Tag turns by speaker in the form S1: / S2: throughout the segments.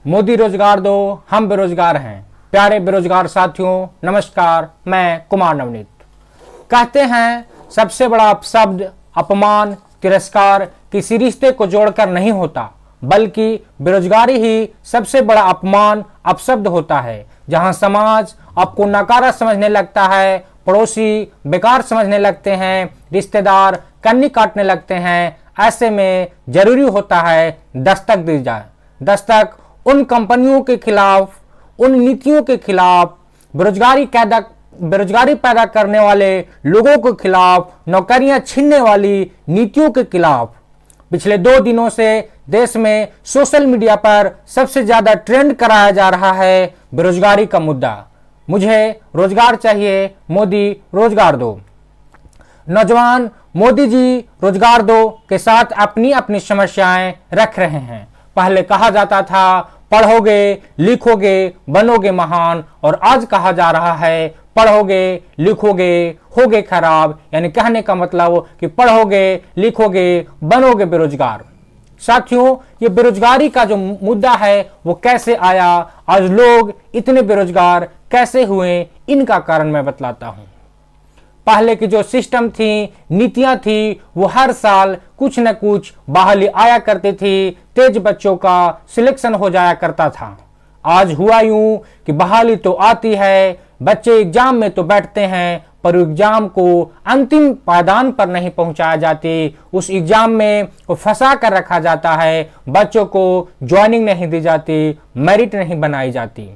S1: मोदी रोजगार दो, हम बेरोजगार हैं। प्यारे बेरोजगार साथियों, नमस्कार। मैं कुमार नवनीत। कहते हैं सबसे बड़ा अपशब्द, अपमान, तिरस्कार किसी रिश्ते को जोड़कर नहीं होता, बल्कि बेरोजगारी ही सबसे बड़ा अपमान, अपशब्द होता है। जहां समाज आपको नकारा समझने लगता है, पड़ोसी बेकार समझने लगते हैं, रिश्तेदार कन्नी काटने लगते हैं, ऐसे में जरूरी होता है दस्तक दी जाए। दस्तक उन कंपनियों के खिलाफ, उन नीतियों के खिलाफ, बेरोजगारी पैदा करने वाले लोगों के खिलाफ, नौकरियां छीनने वाली नीतियों के खिलाफ। पिछले 2 दिनों से देश में सोशल मीडिया पर सबसे ज्यादा ट्रेंड कराया जा रहा है बेरोजगारी का मुद्दा। मुझे रोजगार चाहिए, मोदी रोजगार दो। नौजवान मोदी जी रोजगार दो के साथ अपनी अपनी समस्याएं रख रहे हैं। पहले कहा जाता था पढ़ोगे, लिखोगे, बनोगे महान, और आज कहा जा रहा है पढ़ोगे, लिखोगे, होगे खराब। यानी कहने का मतलब कि पढ़ोगे, लिखोगे, बनोगे बेरोजगार। साथियों, ये बेरोजगारी का जो मुद्दा है वो कैसे आया, आज लोग इतने बेरोजगार कैसे हुए, इनका कारण मैं बतलाता हूं। पहले की जो सिस्टम थी, नीतियां थी, वो हर साल कुछ न कुछ बहाली आया करती थी, तेज बच्चों का सिलेक्शन हो जाया करता था। आज हुआ यूं कि बहाली तो आती है, बच्चे एग्जाम में तो बैठते हैं, पर एग्जाम को अंतिम पायदान पर नहीं पहुंचाया जाती। उस एग्जाम में वो फंसा कर रखा जाता है, बच्चों को ज्वाइनिंग नहीं दी जाती, मेरिट नहीं बनाई जाती।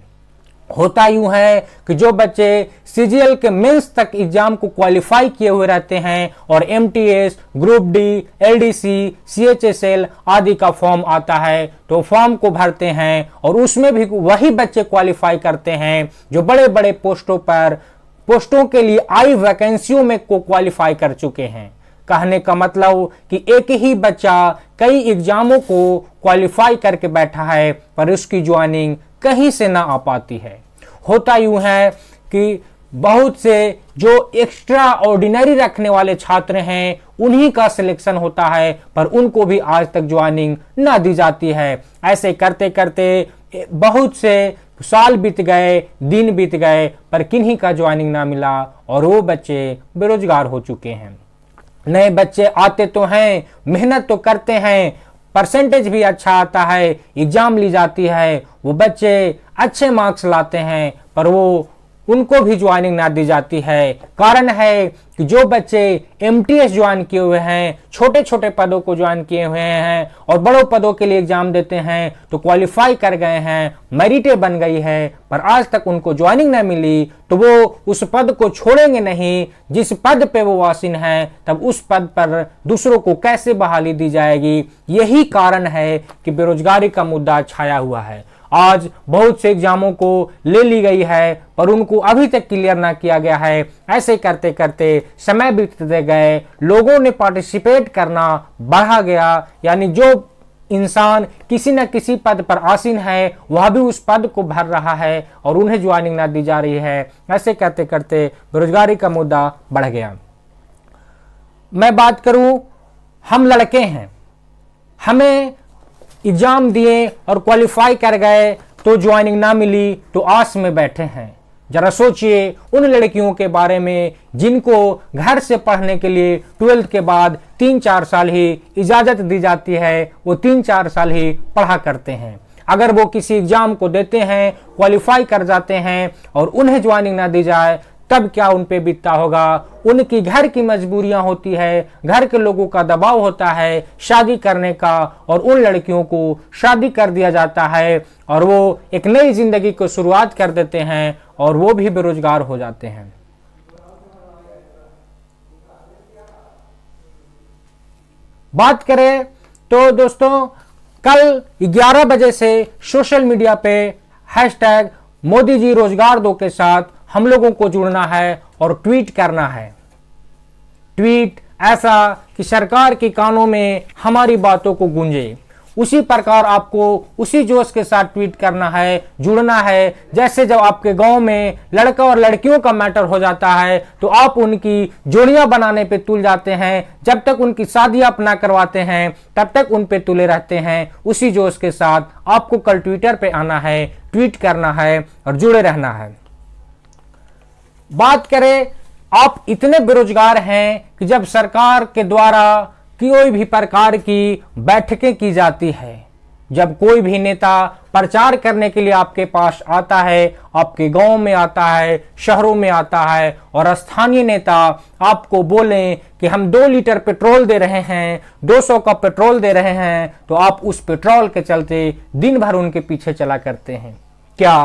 S1: होता यूं है कि जो बच्चे सीजीएल के मेंस तक एग्जाम को क्वालिफाई किए हुए रहते हैं और MTS, group D, LDC, CHSL आदि का फॉर्म आता है, तो फॉर्म को भरते हैं और उसमें भी वही बच्चे क्वालिफाई करते हैं जो बड़े बड़े पोस्टों के लिए आई वैकेंसियों में को क्वालिफाई कर चुके हैं। कहने का मतलब कि एक ही बच्चा कई एग्जामों को क्वालिफाई करके बैठा है, पर उसकी ज्वाइनिंग कहीं से ना आ पाती है। होता यूं है कि बहुत से जो एक्स्ट्रा ऑर्डिनरी रखने वाले छात्र हैं, उन्हीं का सिलेक्शन होता है, पर उनको भी आज तक ज्वाइनिंग ना दी जाती है। ऐसे करते करते बहुत से साल बीत गए, दिन बीत गए, पर किन्हीं का ज्वाइनिंग ना मिला और वो बच्चे बेरोजगार हो चुके हैं। नए बच्चे आते तो हैं, मेहनत तो करते हैं, परसेंटेज भी अच्छा आता है, एग्जाम ली जाती है, वो बच्चे अच्छे मार्क्स लाते हैं, पर वो उनको भी ज्वाइनिंग ना दी जाती है। कारण है कि जो बच्चे एमटीएस ज्वाइन किए हुए हैं, छोटे छोटे पदों को ज्वाइन किए हुए हैं और बड़ों पदों के लिए एग्जाम देते हैं, तो क्वालिफाई कर गए हैं, मेरिटें बन गई है, पर आज तक उनको ज्वाइनिंग ना मिली, तो वो उस पद को छोड़ेंगे नहीं। जिस पद पे वो आसीन है, तब उस पद पर दूसरों को कैसे बहाली दी जाएगी? यही कारण है कि बेरोजगारी का मुद्दा छाया हुआ है। आज बहुत से एग्जामों को ले ली गई है, पर उनको अभी तक क्लियर ना किया गया है। ऐसे करते करते समय बीतते गए, लोगों ने पार्टिसिपेट करना बढ़ा गया। यानी जो इंसान किसी न किसी पद पर आसीन है, वह भी उस पद को भर रहा है और उन्हें ज्वाइनिंग ना दी जा रही है। ऐसे करते करते बेरोजगारी का मुद्दा बढ़ गया। मैं बात करूं, हम लड़के हैं, हमें एग्जाम दिए और क्वालिफाई कर गए, तो ज्वाइनिंग ना मिली तो आस में बैठे हैं। जरा सोचिए उन लड़कियों के बारे में जिनको घर से पढ़ने के लिए 12th के बाद 3-4 साल ही इजाजत दी जाती है, वो 3-4 साल ही पढ़ा करते हैं। अगर वो किसी एग्जाम को देते हैं, क्वालिफाई कर जाते हैं और उन्हें ज्वाइनिंग ना दी जाए, तब क्या उन पे बीतता होगा? उनकी घर की मजबूरियां होती है, घर के लोगों का दबाव होता है शादी करने का, और उन लड़कियों को शादी कर दिया जाता है और वो एक नई जिंदगी को शुरुआत कर देते हैं और वो भी बेरोजगार हो जाते हैं। बात करें तो दोस्तों, कल 11 बजे से सोशल मीडिया पे हैशटैग मोदी जी रोजगार दो के साथ हम लोगों को जुड़ना है और ट्वीट करना है। ट्वीट ऐसा कि सरकार के कानों में हमारी बातों को गूंजे। उसी प्रकार आपको उसी जोश के साथ ट्वीट करना है, जुड़ना है। जैसे जब आपके गांव में लड़का और लड़कियों का मैटर हो जाता है तो आप उनकी जोड़ियां बनाने पे तुल जाते हैं, जब तक उनकी शादियां अपना करवाते हैं तब तक उन पे तुले रहते हैं। उसी जोश के साथ आपको कल ट्विटर पे आना है, ट्वीट करना है और जुड़े रहना है। बात करें, आप इतने बेरोजगार हैं कि जब सरकार के द्वारा कोई भी प्रकार की बैठकें की जाती है, जब कोई भी नेता प्रचार करने के लिए आपके पास आता है, आपके गांव में आता है, शहरों में आता है और स्थानीय नेता आपको बोलें कि हम 2 लीटर पेट्रोल दे रहे हैं, 200 का पेट्रोल दे रहे हैं, तो आप उस पेट्रोल के चलते दिन भर उनके पीछे चला करते हैं। क्या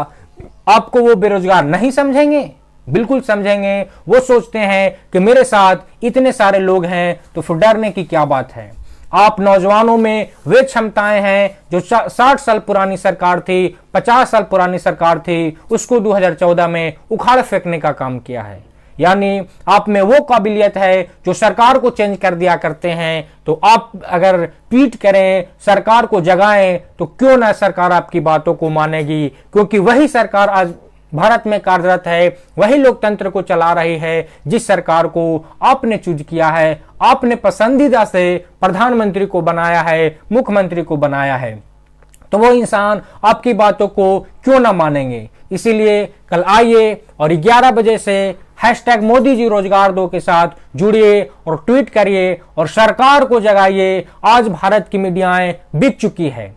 S1: आपको वो बेरोजगार नहीं समझेंगे? बिल्कुल समझेंगे। वो सोचते हैं कि मेरे साथ इतने सारे लोग हैं तो फिर डरने की क्या बात है। आप नौजवानों में वे क्षमताएं हैं जो 60 साल पुरानी सरकार थी, 50 साल पुरानी सरकार थी, उसको 2014 में उखाड़ फेंकने का काम किया है। यानी आप में वो काबिलियत है जो सरकार को चेंज कर दिया करते हैं। तो आप अगर ट्वीट करें, सरकार को जगाएं, तो क्यों ना सरकार आपकी बातों को मानेगी, क्योंकि वही सरकार आज भारत में कार्यरत है, वही लोकतंत्र को चला रही है जिस सरकार को आपने चूज किया है, आपने पसंदीदा से प्रधानमंत्री को बनाया है, मुख्यमंत्री को बनाया है। तो वो इंसान आपकी बातों को क्यों ना मानेंगे। इसीलिए कल आइए और 11 बजे से हैशटैग मोदी जी रोजगार दो के साथ जुड़िए और ट्वीट करिए और सरकार को जगाइए। आज भारत की मीडियाएं बिक चुकी है।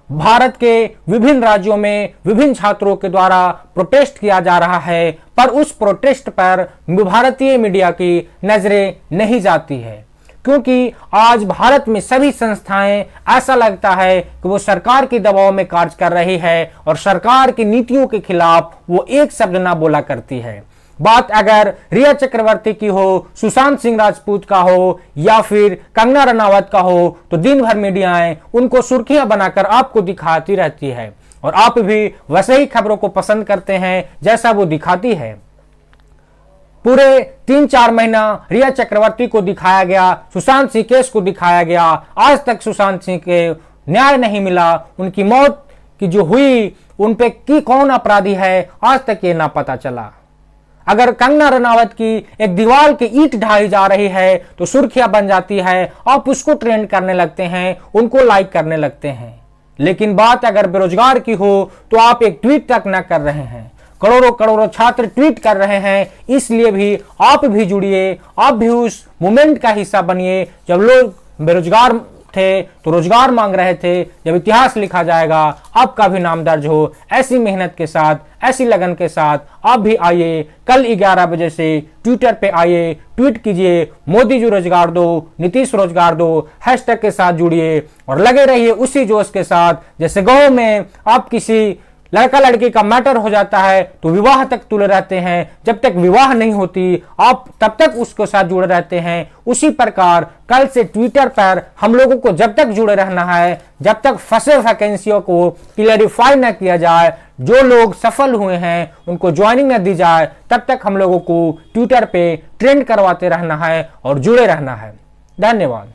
S1: भारत के विभिन्न राज्यों में विभिन्न छात्रों के द्वारा प्रोटेस्ट किया जा रहा है, पर उस प्रोटेस्ट पर भारतीय मीडिया की नजरें नहीं जाती है, क्योंकि आज भारत में सभी संस्थाएं ऐसा लगता है कि वो सरकार के दबाव में कार्य कर रही है और सरकार की नीतियों के खिलाफ वो एक शब्द ना बोला करती है। बात अगर रिया चक्रवर्ती की हो, सुशांत सिंह राजपूत का हो या फिर कंगना रनावत का हो, तो दिन भर मीडियाएं उनको सुर्खियां बनाकर आपको दिखाती रहती है और आप भी वैसे ही खबरों को पसंद करते हैं जैसा वो दिखाती है। पूरे 3-4 महीना रिया चक्रवर्ती को दिखाया गया, सुशांत सिंह केस को दिखाया गया, आज तक सुशांत सिंह के न्याय नहीं मिला। उनकी मौत की जो हुई उन पे की कौन अपराधी है आज तक ये ना पता चला। अगर कंगना रनावत की एक दीवार की ईंट ढाई जा रही है तो सुर्खियां बन जाती है, आप उसको ट्रेंड करने लगते हैं, उनको लाइक करने लगते हैं। लेकिन बात अगर बेरोजगार की हो तो आप एक ट्वीट तक न कर रहे हैं। करोड़ों करोड़ों छात्र ट्वीट कर रहे हैं, इसलिए भी आप भी जुड़िए, आप भी उस मूवमेंट का हिस्सा बनिए। जब लोग बेरोजगार थे तो रोजगार मांग रहे थे, जब इतिहास लिखा जाएगा आपका भी नाम दर्ज हो। ऐसी मेहनत के साथ, ऐसी लगन के साथ आप भी आइए। कल 11 बजे से ट्विटर पे आइए, ट्वीट कीजिए मोदी जी रोजगार दो, नीतीश रोजगार दो, हैशटैग के साथ जुड़िए और लगे रहिए उसी जोश के साथ। जैसे गांव में आप किसी लड़का लड़की का मैटर हो जाता है तो विवाह तक तुले रहते हैं, जब तक विवाह नहीं होती आप तब तक उसके साथ जुड़े रहते हैं। उसी प्रकार कल से ट्विटर पर हम लोगों को जब तक जुड़े रहना है, जब तक फंसे वैकेंसियों को क्लियरिफाई न किया जाए, जो लोग सफल हुए हैं उनको ज्वाइनिंग न दी जाए, तब तक हम लोगों को ट्विटर पे ट्रेंड करवाते रहना है और जुड़े रहना है। धन्यवाद।